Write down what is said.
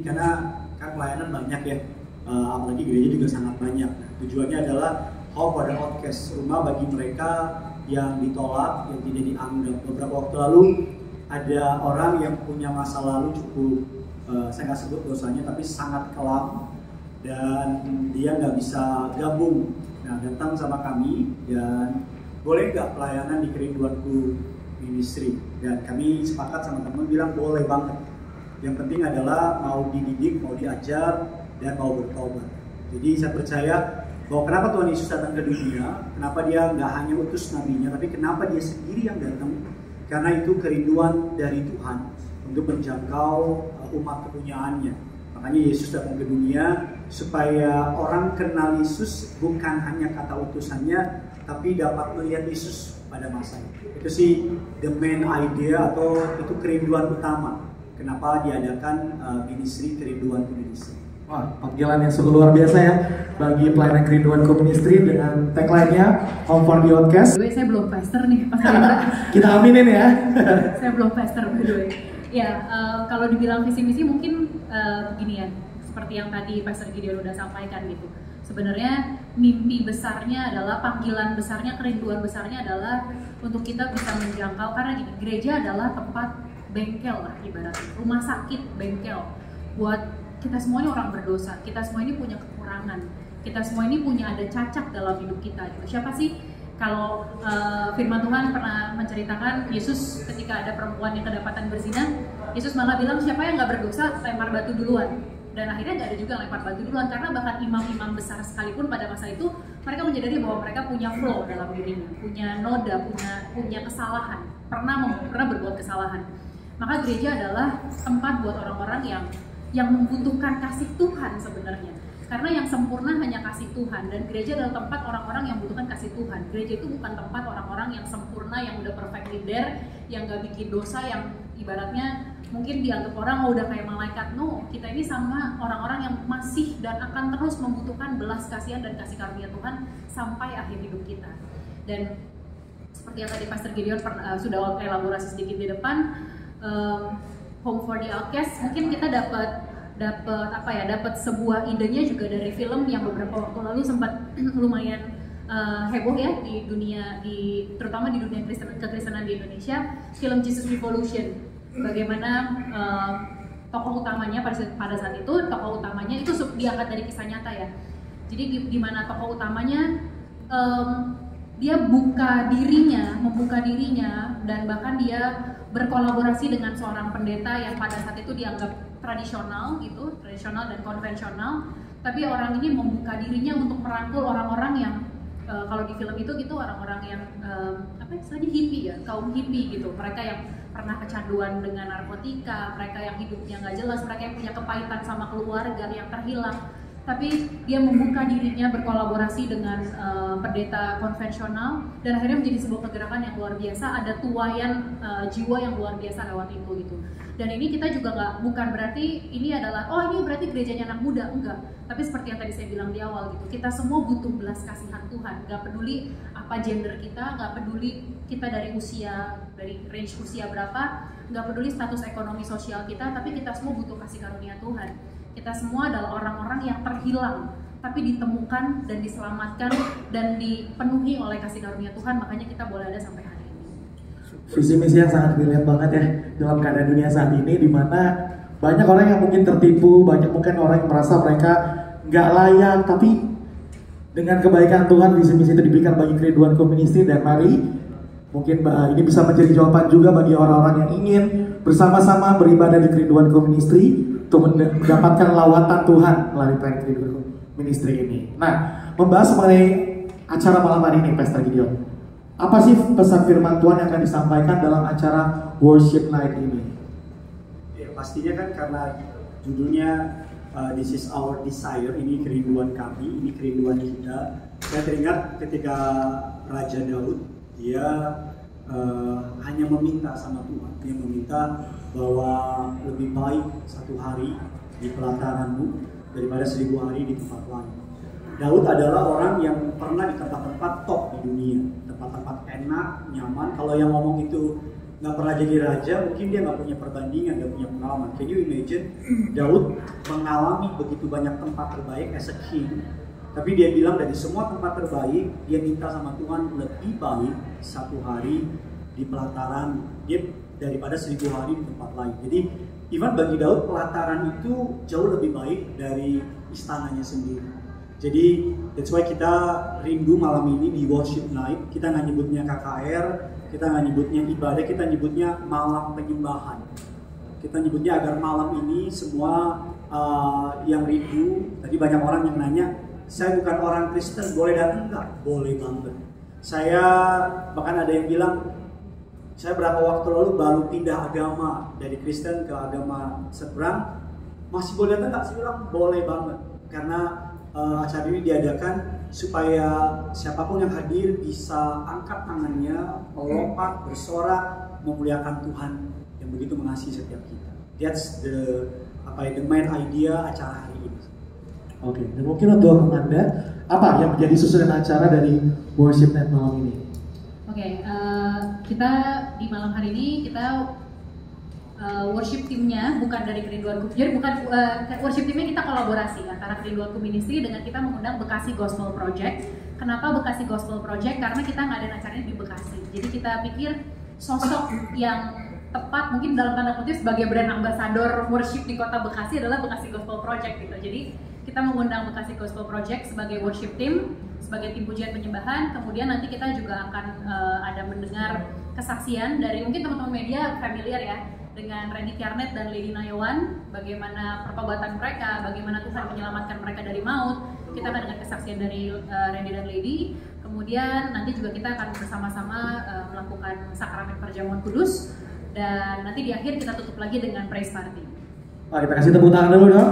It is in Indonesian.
karena kan pelayanan banyak ya, apalagi gereja juga sangat banyak. Tujuannya adalah Home for the Outcast, rumah bagi mereka yang ditolak, yang tidak dianggap. Beberapa waktu lalu ada orang yang punya masa lalu cukup, saya nggak sebut dosanya, tapi sangat kelam, dan dia nggak bisa gabung. Nah, datang sama kami dan boleh nggak pelayanan di Kerinduanku Ministry, dan kami sepakat sama teman bilang boleh banget. Yang penting adalah mau dididik, mau diajar, dan mau bertobat. Jadi saya percaya bahwa kenapa Tuhan Yesus datang ke dunia, kenapa dia nggak hanya utus nabinya, tapi kenapa dia sendiri yang datang, karena itu kerinduan dari Tuhan untuk menjangkau umat kepunyaannya. Makanya Yesus datang ke dunia supaya orang kenal Yesus bukan hanya kata utusannya, tapi dapat melihat Yesus pada masa itu. Itu sih the main idea, atau itu kerinduan utama kenapa diadakan ministry Kerinduanku Ministry. Wah, panggilan yang sungguh luar biasa ya bagi pelayanan Kerinduanku Ministry dengan tagline-nya Home for the Outcast. Saya belum pastor nih, Pak Hendra. Kita aminin ya. Saya belum pastor, by the way. Ya, kalau dibilang visi misi mungkin begini ya, seperti yang tadi Pastor Gideon udah sampaikan gitu. Sebenarnya mimpi besarnya adalah, panggilan besarnya, kerinduan besarnya adalah untuk kita bisa menjangkau, karena gini, gereja adalah tempat bengkel lah ibaratnya, rumah sakit, bengkel buat kita semuanya orang berdosa, kita semua ini punya kekurangan, kita semua ini punya ada cacat dalam hidup kita gitu. Siapa sih? Kalau firman Tuhan pernah menceritakan Yesus ketika ada perempuan yang kedapatan berzina, Yesus malah bilang siapa yang nggak berdosa lempar batu duluan. Dan akhirnya nggak ada juga lempar batu duluan, karena bahkan imam-imam besar sekalipun pada masa itu mereka menyadari bahwa mereka punya flaw dalam dirinya, punya noda, punya kesalahan, pernah berbuat kesalahan. Maka gereja adalah tempat buat orang-orang yang membutuhkan kasih Tuhan sebenarnya. Karena yang sempurna hanya kasih Tuhan, dan gereja adalah tempat orang-orang yang membutuhkan kasih Tuhan. Gereja itu bukan tempat orang-orang yang sempurna, yang udah perfectly there, yang gak bikin dosa, yang ibaratnya mungkin dianggap orang udah kayak malaikat. No, kita ini sama orang-orang yang masih dan akan terus membutuhkan belas kasihan dan kasih karunia Tuhan sampai akhir hidup kita. Dan seperti yang tadi Pastor Gideon sudah elaborasi sedikit di depan, Home for the Outcast, mungkin kita dapat sebuah idenya juga dari film yang beberapa waktu lalu sempat lumayan heboh ya di dunia, terutama di dunia kekristenan di Indonesia, film Jesus Revolution. Bagaimana tokoh utamanya pada saat itu, tokoh utamanya itu diangkat dari kisah nyata ya. Jadi di mana tokoh utamanya dia membuka dirinya dan bahkan dia berkolaborasi dengan seorang pendeta yang pada saat itu dianggap tradisional dan konvensional, tapi orang ini membuka dirinya untuk merangkul orang-orang yang kalau di film itu gitu, orang-orang yang hippie ya, kaum hippie gitu, mereka yang pernah kecanduan dengan narkotika, mereka yang hidupnya nggak jelas, mereka yang punya kepahitan sama keluarga yang terhilang, tapi dia membuka dirinya berkolaborasi dengan pendeta konvensional, dan akhirnya menjadi sebuah kegerakan yang luar biasa. Ada tuaian jiwa yang luar biasa lewat itu gitu. Dan ini kita juga bukan berarti ini adalah ini berarti gerejanya anak muda, enggak. Tapi seperti yang tadi saya bilang di awal gitu, kita semua butuh belas kasihan Tuhan. Gak peduli apa gender kita, gak peduli kita dari range usia berapa, gak peduli status ekonomi sosial kita, tapi kita semua butuh kasih karunia Tuhan. Kita semua adalah orang-orang yang terhilang, tapi ditemukan dan diselamatkan dan dipenuhi oleh kasih karunia Tuhan. Makanya kita boleh ada sampai hari ini. Visi misi yang sangat relate banget ya dalam keadaan dunia saat ini, di mana banyak orang yang mungkin tertipu, banyak mungkin orang yang merasa mereka nggak layak, tapi dengan kebaikan Tuhan visi misi itu diberikan bagi Kerinduanku Ministry. Dan mari mungkin ini bisa menjadi jawaban juga bagi orang-orang yang ingin bersama-sama beribadah di Kerinduanku Ministry untuk mendapatkan lawatan Tuhan melalui pelayanan Kerinduanku Ministry ini. Nah, membahas mengenai acara malam hari ini, Pastor Gideon, apa sih pesan firman Tuhan yang akan disampaikan dalam acara Worship Night ini? Ya, pastinya kan karena judulnya This is our desire, ini kerinduan kami, ini kerinduan kita. Saya teringat ketika Raja Daud, dia hanya meminta sama Tuhan, dia meminta bahwa lebih baik 1 hari di pelataranmu daripada 1000 hari di tempat lain. Daud adalah orang yang pernah di tempat-tempat top di dunia, tempat-tempat enak, nyaman. Kalau yang ngomong itu nggak pernah jadi raja, mungkin dia nggak punya perbandingan, nggak punya pengalaman. Can you imagine Daud mengalami begitu banyak tempat terbaik as a king, tapi dia bilang dari semua tempat terbaik dia minta sama Tuhan lebih baik 1 hari di pelataran dia daripada 1000 hari di tempat lain. Jadi even bagi Daud pelataran itu jauh lebih baik dari istananya sendiri. Jadi that's why kita rindu malam ini di worship night. Kita nggak nyebutnya KKR, kita nggak nyebutnya ibadah, kita nyebutnya malam penyembahan. Kita nyebutnya agar malam ini semua yang rindu. Tadi banyak orang yang nanya, saya bukan orang Kristen, boleh datang nggak? Boleh banget. Saya bahkan ada yang bilang, saya berapa waktu lalu baru pindah agama dari Kristen ke agama seberang, masih boleh datang nggak? Saya bilang boleh banget, karena acara ini diadakan supaya siapapun yang hadir bisa angkat tangannya, melompat, bersorak, memuliakan Tuhan yang begitu mengasihi setiap kita. That's the main idea acara hari ini. Oke, dan mungkin untuk Anda, apa yang menjadi susunan acara dari Worship Night malam ini? Oke, kita di malam hari ini kita worship timnya bukan dari Kerinduanku, jadi bukan worship timnya kita kolaborasi antara Kerinduanku Ministry dengan kita mengundang Bekasi Gospel Project. Kenapa Bekasi Gospel Project? Karena kita ngadain acaranya di Bekasi. Jadi kita pikir sosok yang tepat mungkin dalam tanda kutip sebagai brand ambassador worship di kota Bekasi adalah Bekasi Gospel Project gitu. Jadi kita mengundang Bekasi Gospel Project sebagai worship team, sebagai tim pujian penyembahan. Kemudian nanti kita juga akan ada mendengar kesaksian dari mungkin teman-teman media familiar ya dengan Randy Tiarnet dan Lady Nayawan, bagaimana pertobatan mereka, bagaimana Tuhan menyelamatkan mereka dari maut. Kita akan dengar kesaksian dari Randy dan Lady. Kemudian nanti juga kita akan bersama-sama melakukan sakramen perjamuan kudus, dan nanti di akhir kita tutup lagi dengan praise party. Kita kasih tepuk tangan dulu dong.